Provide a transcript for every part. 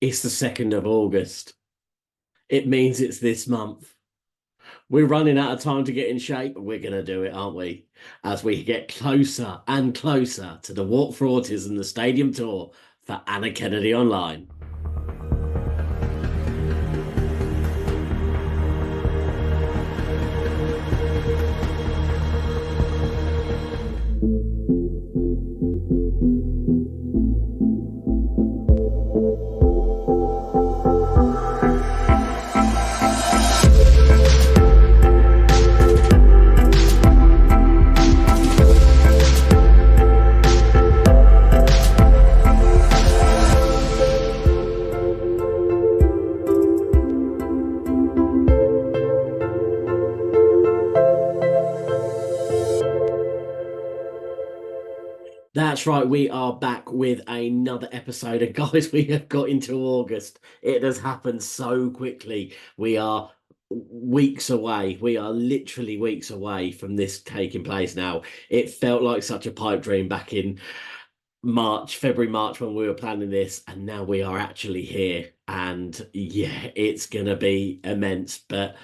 It's the 2nd of August. It means it's this month. We're running out of time to get in shape, but we're going to do it, aren't we? As we get closer and closer to the Walk for Autism, the stadium tour for Anna Kennedy Online. That's right, we are back with another episode. And guys, we have got into August. It has happened so quickly. We are weeks away. We are literally weeks away from this taking place now. It felt like such a pipe dream back in February, March when we were planning this. And now we are actually here. And yeah, it's going to be immense. But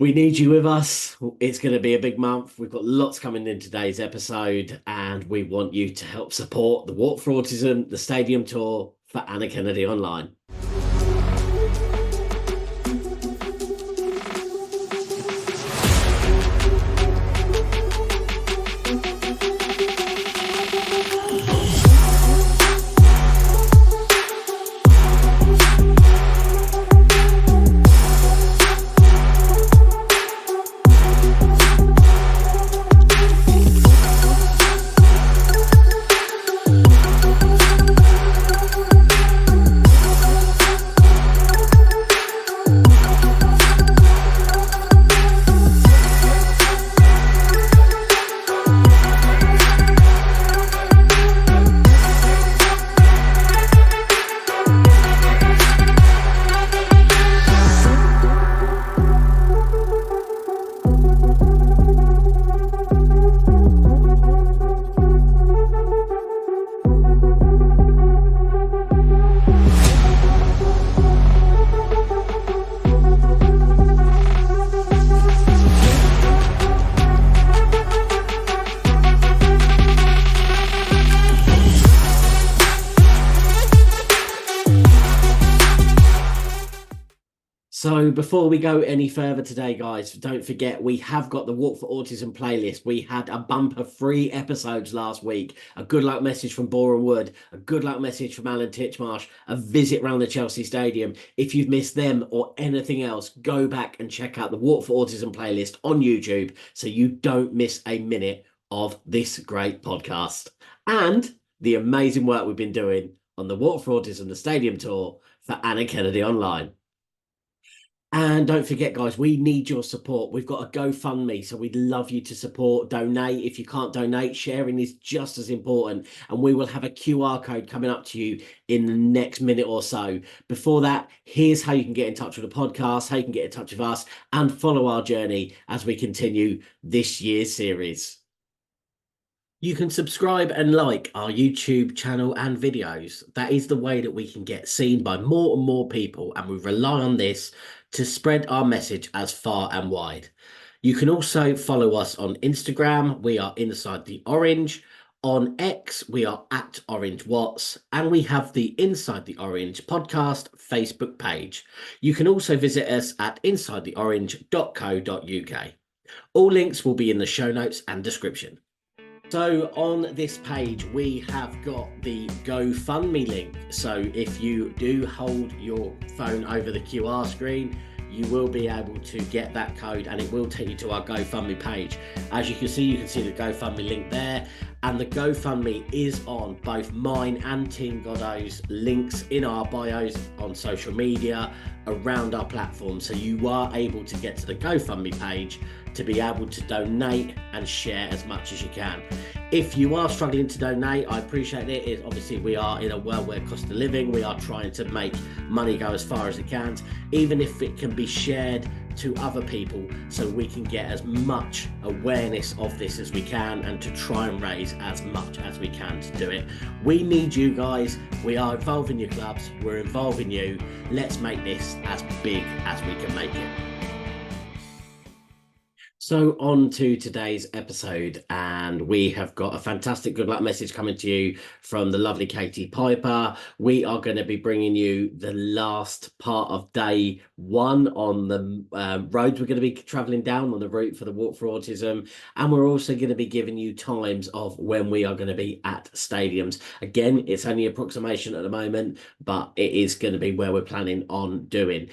we need you with us. It's going to be a big month. We've got lots coming in today's episode, and we want you to help support the Walk for Autism, the stadium tour for Anna Kennedy Online. So before we go any further today, guys, don't forget we have got the Walk for Autism playlist. We had a bumper 3 episodes last week. A good luck message from Boreham Wood, a good luck message from Alan Titchmarsh, a visit around the Chelsea Stadium. If you've missed them or anything else, go back and check out the Walk for Autism playlist on YouTube so you don't miss a minute of this great podcast. And the amazing work we've been doing on the Walk for Autism, the stadium tour for Anna Kennedy Online. And don't forget, guys, we need your support. We've got a GoFundMe, so we'd love you to support, donate. If you can't donate, sharing is just as important. And we will have a QR code coming up to you in the next minute or so. Before that, here's how you can get in touch with the podcast, how you can get in touch with us, and follow our journey as we continue this year's series. You can subscribe and like our YouTube channel and videos. That is the way that we can get seen by more and more people, and we rely on this to spread our message as far and wide. You can also follow us on Instagram. We are Inside the Orange. On X, we are at Orange Watts, and we have the Inside the Orange podcast Facebook page. You can also visit us at insidetheorange.co.uk. All links will be in the show notes and description. So on this page, we have got the GoFundMe link. So if you do hold your phone over the QR screen, you will be able to get that code and it will take you to our GoFundMe page. As you can see the GoFundMe link there. And the GoFundMe is on both mine and Team Goddo's links in our bios on social media around our platform. So you are able to get to the GoFundMe page to be able to donate and share as much as you can. If you are struggling to donate, I appreciate it. Obviously, we are in a world where cost of living, we are trying to make money go as far as it can. Even if it can be shared to other people so we can get as much awareness of this as we can and to try and raise as much as we can to do it. We need you guys. We are involving your clubs. We're involving you. Let's make this as big as we can make it. So on to today's episode, and we have got a fantastic good luck message coming to you from the lovely Katie Piper. We are going to be bringing you the last part of day one on the roads we're going to be traveling down on the route for the Walk for Autism, and we're also going to be giving you times of when we are going to be at stadiums. Again, it's only approximation at the moment, but it is going to be where we're planning on doing.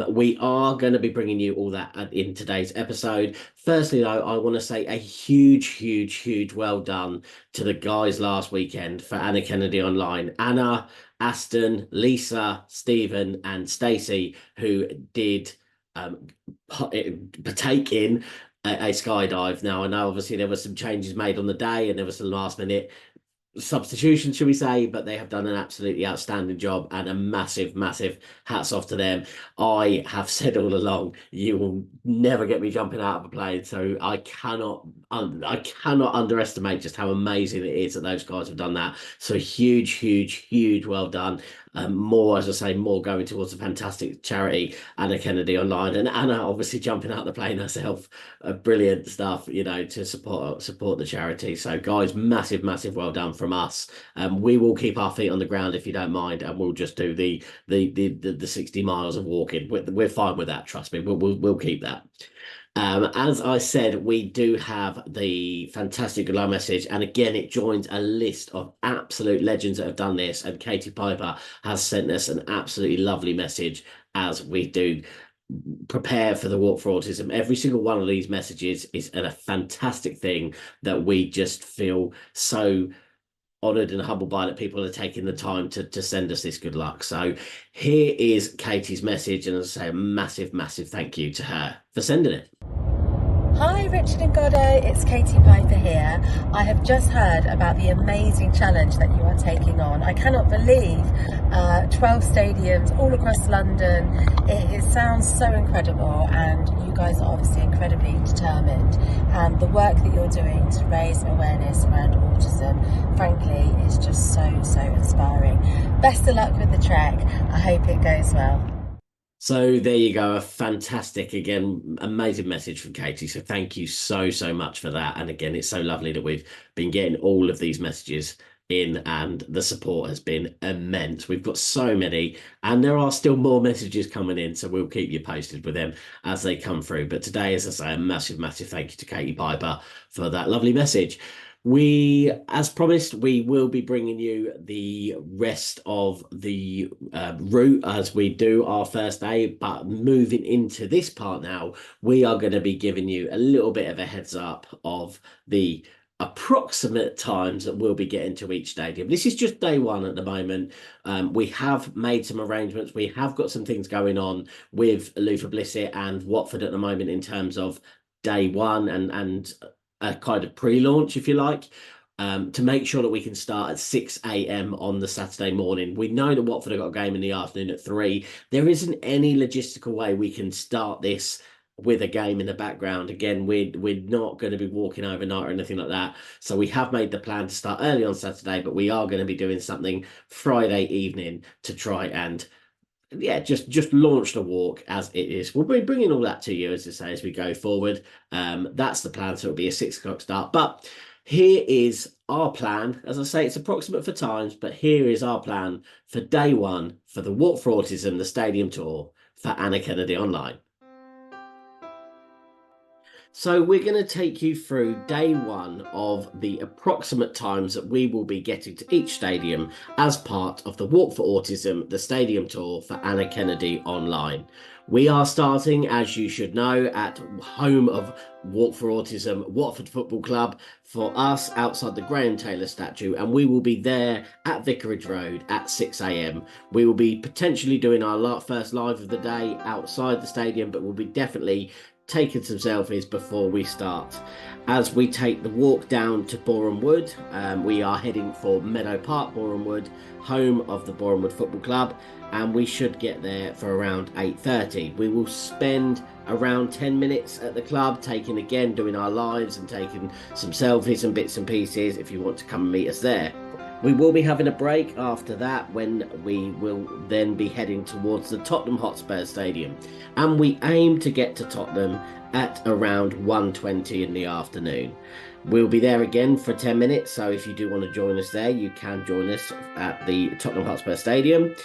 We are going to be bringing you all that in today's episode. Firstly, though, I want to say a huge well done to the guys last weekend for AnnaKennedyOnline. Anna, Aston, Lisa, Stephen, and Stacey, who did partake in a skydive. Now, I know obviously there were some changes made on the day and there was some last minute substitution, should we say, but they have done an absolutely outstanding job, and a massive hats off to them. I have said all along, you will never get me jumping out of a plane, so I cannot underestimate just how amazing it is that those guys have done that. So huge well done. More, as I say, more going towards a fantastic charity, AnnaKennedyOnline, and Anna obviously jumping out the plane herself. Brilliant stuff, you know, to support the charity. So guys, massive well done from us. We will keep our feet on the ground if you don't mind, and we'll just do the 60 miles of walking. We're fine with that, trust me. We'll keep that. As I said, we do have the fantastic good luck message, and again, it joins a list of absolute legends that have done this, and Katie Piper has sent us an absolutely lovely message as we do prepare for the Walk for Autism. Every single one of these messages is a fantastic thing that we just feel so honoured and humbled by, that people are taking the time to send us this good luck. So here is Katie's message, and as I say, a massive thank you to her for sending it. Hi Richard and Goddo, it's Katie Piper here. I have just heard about the amazing challenge that you are taking on. I cannot believe 12 stadiums all across London. It sounds so incredible, and you guys are obviously incredibly determined. And the work that you're doing to raise awareness around autism, frankly, is just so inspiring. Best of luck with the trek. I hope it goes well. So there you go, a fantastic, again, amazing message from Katie. So thank you so much for that. And again, it's so lovely that we've been getting all of these messages in, and the support has been immense. We've got so many, and there are still more messages coming in, so we'll keep you posted with them as they come through. But today, as I say, a massive thank you to Katie Piper for that lovely message. We, as promised, we will be bringing you the rest of the route as we do our first day, but moving into this part now, we are going to be giving you a little bit of a heads up of the approximate times that we'll be getting to each stadium. This is just day one at the moment. We have made some arrangements. We have got some things going on with Luther Blissett and Watford at the moment in terms of day one and a kind of pre-launch, if you like, to make sure that we can start at 6 a.m. on the Saturday morning. We know that Watford have got a game in the afternoon at 3. There isn't any logistical way we can start this with a game in the background. Again, we're not going to be walking overnight or anything like that. So we have made the plan to start early on Saturday, but we are going to be doing something Friday evening to try and just launch the walk as it is. We'll be bringing all that to you, as I say, as we go forward. That's the plan. So it'll be a 6 o'clock start. But here is our plan. As I say, it's approximate for times, but here is our plan for day one for the Walk for Autism, the stadium tour for AnnaKennedyOnline. So we're going to take you through day one of the approximate times that we will be getting to each stadium as part of the Walk for Autism, the stadium tour for AnnaKennedyOnline. We are starting, as you should know, at home of Walk for Autism, Watford Football Club, for us outside the Graham Taylor statue, and we will be there at Vicarage Road at 6 a.m. We will be potentially doing our first live of the day outside the stadium, but we'll be definitely taking some selfies before we start. As we take the walk down to Boreham Wood, we are heading for Meadow Park, Boreham Wood, home of the Boreham Wood Football Club, and we should get there for around 8:30. We will spend around 10 minutes at the club, doing our lives and taking some selfies and bits and pieces if you want to come and meet us there. We will be having a break after that when we will then be heading towards the Tottenham Hotspur Stadium, and we aim to get to Tottenham at around 1:20 in the afternoon. We'll be there again for 10 minutes, so if you do want to join us there, you can join us at the Tottenham Hotspur Stadium.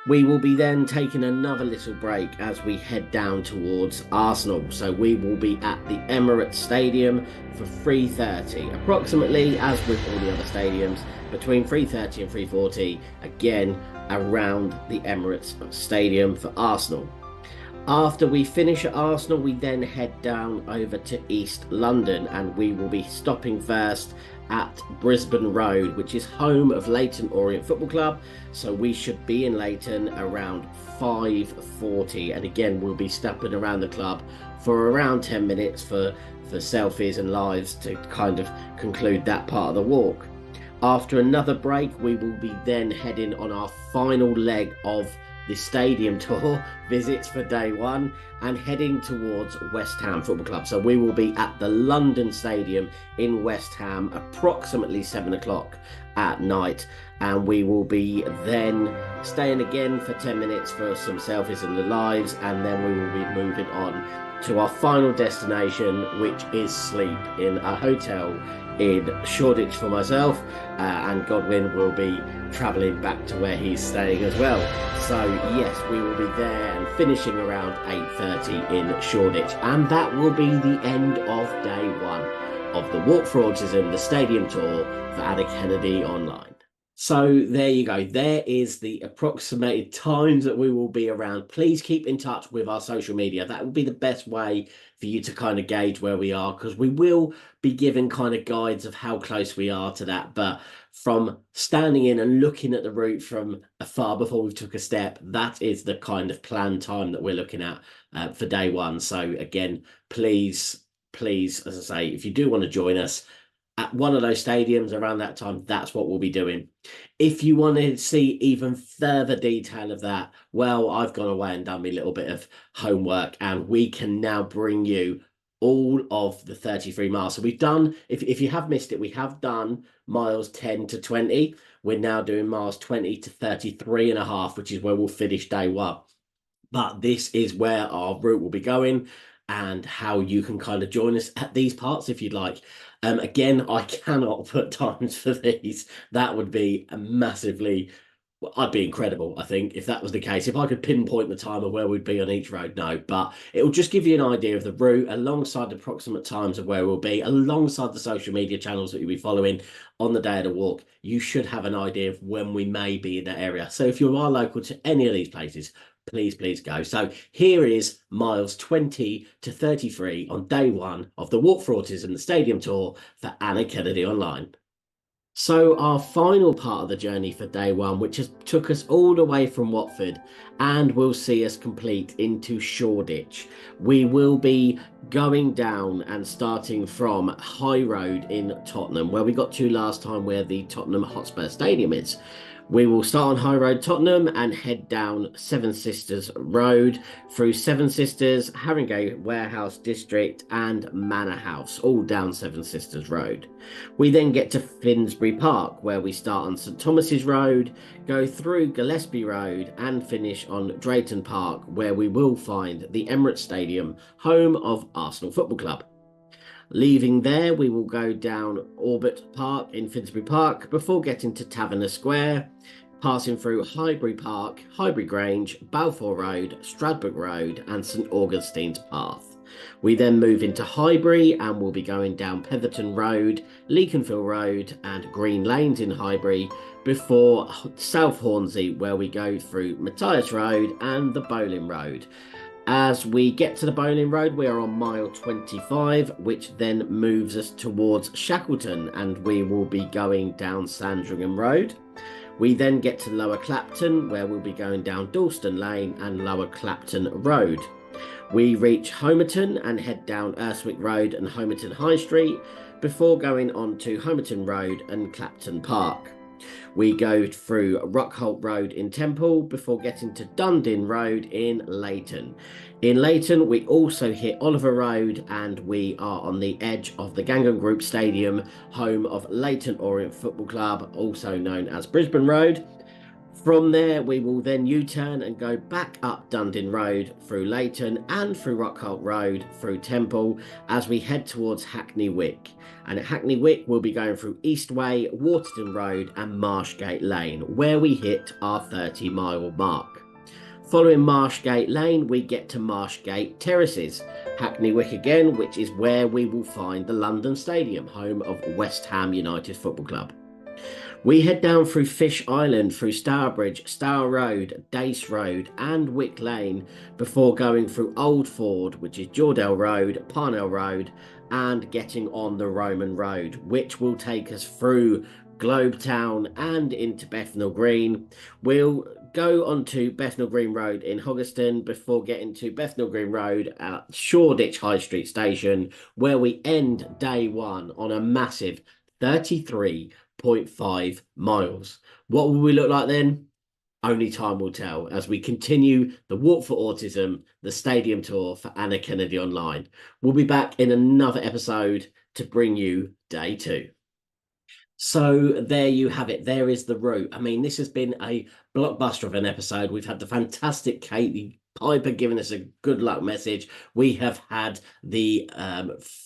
We will be then taking another little break as we head down towards Arsenal. So we will be at the Emirates Stadium for 3:30, approximately, as with all the other stadiums, between 3:30 and 3:40, again around the Emirates Stadium for Arsenal. After we finish at Arsenal, we then head down over to East London, and we will be stopping first at Brisbane Road, which is home of Leyton Orient Football Club. So we should be in Leyton around 5:40, and again we'll be stepping around the club for around 10 minutes for selfies and lives to kind of conclude that part of the walk. After another break, we will be then heading on our final leg of the stadium tour visits for day one and heading towards West Ham Football Club. So we will be at the London Stadium in West Ham approximately 7 o'clock at night, and we will be then staying again for 10 minutes for some selfies and the lives, and then we will be moving on to our final destination, which is sleep in a hotel in Shoreditch for myself, and Godwin will be travelling back to where he's staying as well. So yes, we will be there and finishing around 8:30 in Shoreditch, and that will be the end of day one of the Walk for Autism, the stadium tour for AnnaKennedyOnline. So there you go. There is the approximated times that we will be around. Please keep in touch with our social media. That will be the best way for you to kind of gauge where we are, because we will be giving kind of guides of how close we are to that. But from standing in and looking at the route from afar before we took a step, that is the kind of planned time that we're looking at for day one. So again, please, as I say, if you do want to join us at one of those stadiums around that time, that's what we'll be doing. If you want to see even further detail of that, well, I've gone away and done me a little bit of homework, and we can now bring you all of the 33 miles. So we've done, if you have missed it, we have done miles 10 to 20. We're now doing miles 20 to 33 and a half, which is where we'll finish day one. But this is where our route will be going and how you can kind of join us at these parts if you'd like. Again, I cannot put times for these. That would be a massively, well, I'd be incredible, I think, if that was the case. If I could pinpoint the time of where we'd be on each road, no. But it will just give you an idea of the route alongside the approximate times of where we'll be, alongside the social media channels that you'll be following on the day of the walk. You should have an idea of when we may be in that area. So if you are local to any of these places, please go. So here is miles 20 to 33 on day one of the Walk for Autism, the stadium tour for AnnaKennedyOnline. So our final part of the journey for day one, which has took us all the way from Watford and will see us complete into Shoreditch. We will be going down and starting from High Road in Tottenham, where we got to last time, where the Tottenham Hotspur Stadium is. We will start on High Road, Tottenham, and head down Seven Sisters Road through Seven Sisters, Haringey Warehouse District, and Manor House, all down Seven Sisters Road. We then get to Finsbury Park, where we start on St Thomas's Road, go through Gillespie Road, and finish on Drayton Park, where we will find the Emirates Stadium, home of Arsenal Football Club. Leaving there, we will go down Orbit Park in Finsbury Park before getting to Taverner Square, passing through Highbury Park, Highbury Grange, Balfour Road, Stradbroke Road, and St Augustine's Path. We then move into Highbury and we'll be going down Petherton Road, Leaconfield Road, and Green Lanes in Highbury before South Hornsey, where we go through Matthias Road and the Bowling Road. As we get to the Bowling Road, we are on mile 25, which then moves us towards Shackleton, and we will be going down Sandringham Road. We then get to Lower Clapton, where we'll be going down Dalston Lane and Lower Clapton Road. We reach Homerton and head down Urswick Road and Homerton High Street before going on to Homerton Road and Clapton Park. We go through Rockholt Road in Temple before getting to Dundin Road in Leighton. In Leighton, we also hit Oliver Road and we are on the edge of the Gangon Group Stadium, home of Leighton Orient Football Club, also known as Brisbane Road. From there, we will then U-turn and go back up Dundin Road through Leighton and through Rockholt Road through Temple as we head towards Hackney Wick. And at Hackney Wick, we'll be going through Eastway, Waterton Road and Marshgate Lane, where we hit our 30-mile mark. Following Marshgate Lane, we get to Marshgate Terraces, Hackney Wick again, which is where we will find the London Stadium, home of West Ham United Football Club. We head down through Fish Island, through Stourbridge, Stour Road, Dace Road and Wick Lane before going through Old Ford, which is Jordell Road, Parnell Road and getting on the Roman Road, which will take us through Globe Town and into Bethnal Green. We'll go onto Bethnal Green Road in Hoggeston before getting to Bethnal Green Road at Shoreditch High Street Station, where we end day one on a massive 33.5 miles. What will we look like then? Only time will tell as we continue the Walk for Autism, the stadium tour for Anna Kennedy Online. We'll be back in another episode to bring you day two. So there you have it. There is the route. I mean, this has been a blockbuster of an episode. We've had the fantastic Katie Piper giving us a good luck message. We have had the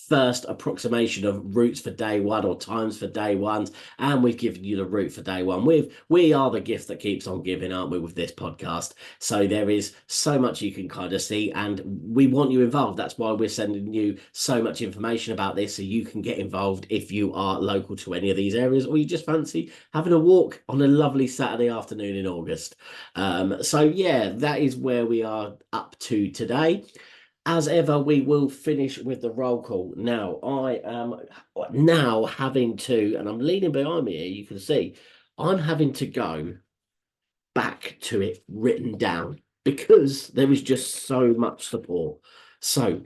first approximation of routes for day one or times for day ones, and we've given you the route for day one. We are the gift that keeps on giving, aren't we, with this podcast? So there is so much you can kind of see, and we want you involved. That's why we're sending you so much information about this, so you can get involved if you are local to any of these areas, or you just fancy having a walk on a lovely Saturday afternoon in August. So yeah, that is where we are up to today. As ever, we will finish with the roll call. Now, I am now having to, and I'm leaning behind me here, you can see, I'm having to go back to it written down because there is just so much support. So,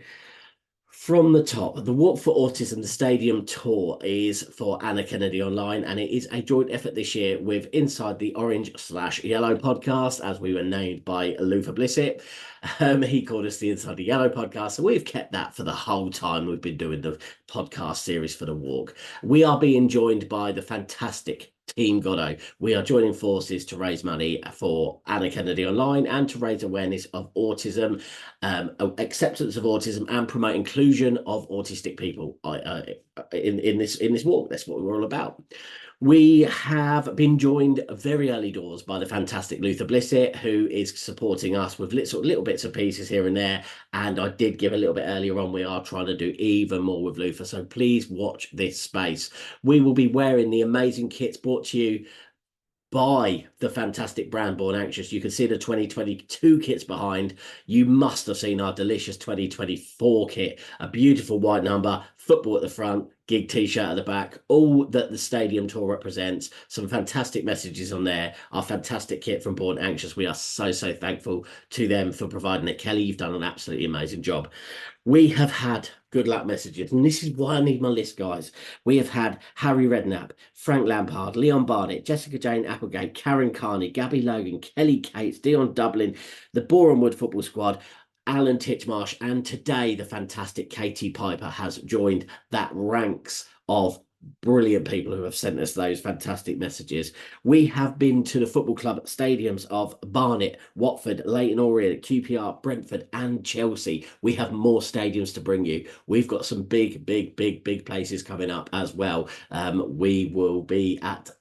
from the top, the Walk for Autism, the stadium tour is for Anna Kennedy Online, and it is a joint effort this year with Inside the Orange/Yellow podcast, as we were named by Luther Blissett. He called us the Inside the Yellow podcast, so we've kept that for the whole time we've been doing the podcast series for the walk. We are being joined by the fantastic Team Goddo. We are joining forces to raise money for Anna Kennedy Online and to raise awareness of autism, acceptance of autism, and promote inclusion of autistic people in this walk. That's what we're all about. We have been joined very early doors by the fantastic Luther Blissett, who is supporting us with little bits and pieces here and there. And I did give a little bit earlier on, we are trying to do even more with Luther. So please watch this space. We will be wearing the amazing kits brought to you by the fantastic brand Born Anxious. You can see the 2022 kits behind. You must have seen our delicious 2024 kit, a beautiful white number, football at the front, gig t-shirt at the back, all that the stadium tour represents. Some fantastic messages on there. Our fantastic kit from Born Anxious. We are so thankful to them for providing it. Kelly, you've done an absolutely amazing job. We have had good luck messages, and this is why I need my list, guys. We have had Harry Redknapp, Frank Lampard, Leon Barnett, Jessica Jane Applegate, Karen Carney, Gabby Logan, Kelly Cates, Dion Dublin, the Boreham Wood Football Squad, Alan Titchmarsh, and today the fantastic Katie Piper has joined that ranks of brilliant people who have sent us those fantastic messages. We have been to the football club stadiums of Barnet, Watford, Leyton Orient, QPR, Brentford and Chelsea. We have more stadiums to bring you. We've got some big places coming up as well. We will be at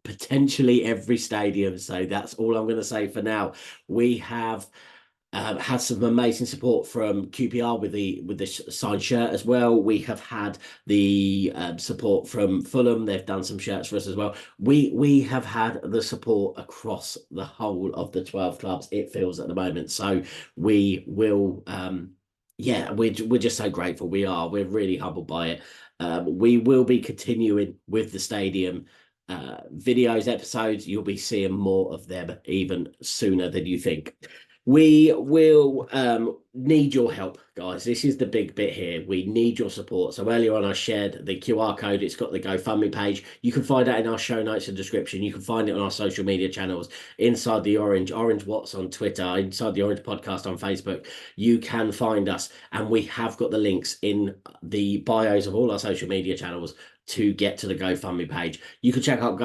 potentially every stadium, so that's all I'm going to say for now. We have had some amazing support from QPR with the signed shirt as well. We have had the support from Fulham. They've done some shirts for us as well. We have had the support across the whole of the 12 clubs, it feels, at the moment. So we will, yeah, we're just so grateful. We're really humbled by it. We will be continuing with the stadium videos, episodes. You'll be seeing more of them even sooner than you think. We will need your help, guys. This is the big bit here. We need your support. So earlier on, I shared the QR code. It's got the GoFundMe page. You can find that in our show notes and description. You can find it on our social media channels, inside the Orange Watts on Twitter, inside the Orange Podcast on Facebook. You can find us, and we have got the links in the bios of all our social media channels to get to the GoFundMe page. You can check out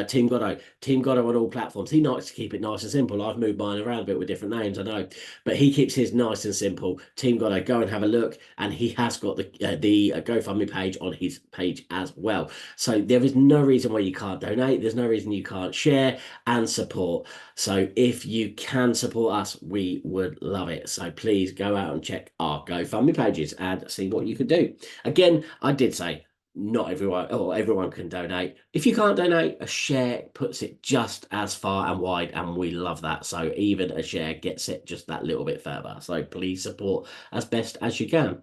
Team Goddo. Team Goddo on all platforms. He likes to keep it nice and simple. I've moved mine around a bit with different names, I know, but he keeps his nice and simple. Team Goddo, go and have a look, and he has got the GoFundMe page on his page as well. So there is no reason why you can't donate. There's no reason you can't share and support. So if you can support us, we would love it. So please go out and check our GoFundMe pages and see what you can do. Again, I did say not everyone or everyone can donate. If you can't donate, a share puts it just as far and wide, and we love that. So even a share gets it just that little bit further. So please support as best as you can.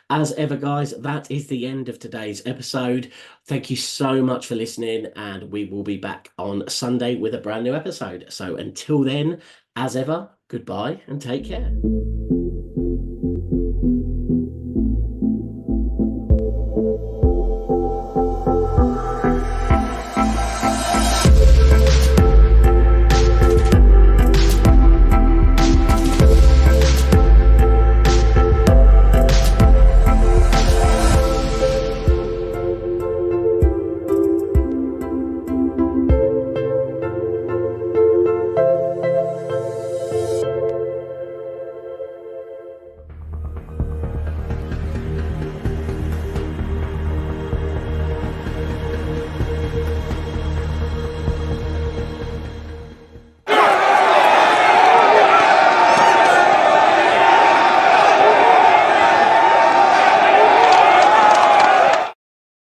As ever, guys, that is the end of today's episode. Thank you so much for listening, and we will be back on Sunday with a brand new episode. So until then, as ever, goodbye and take care.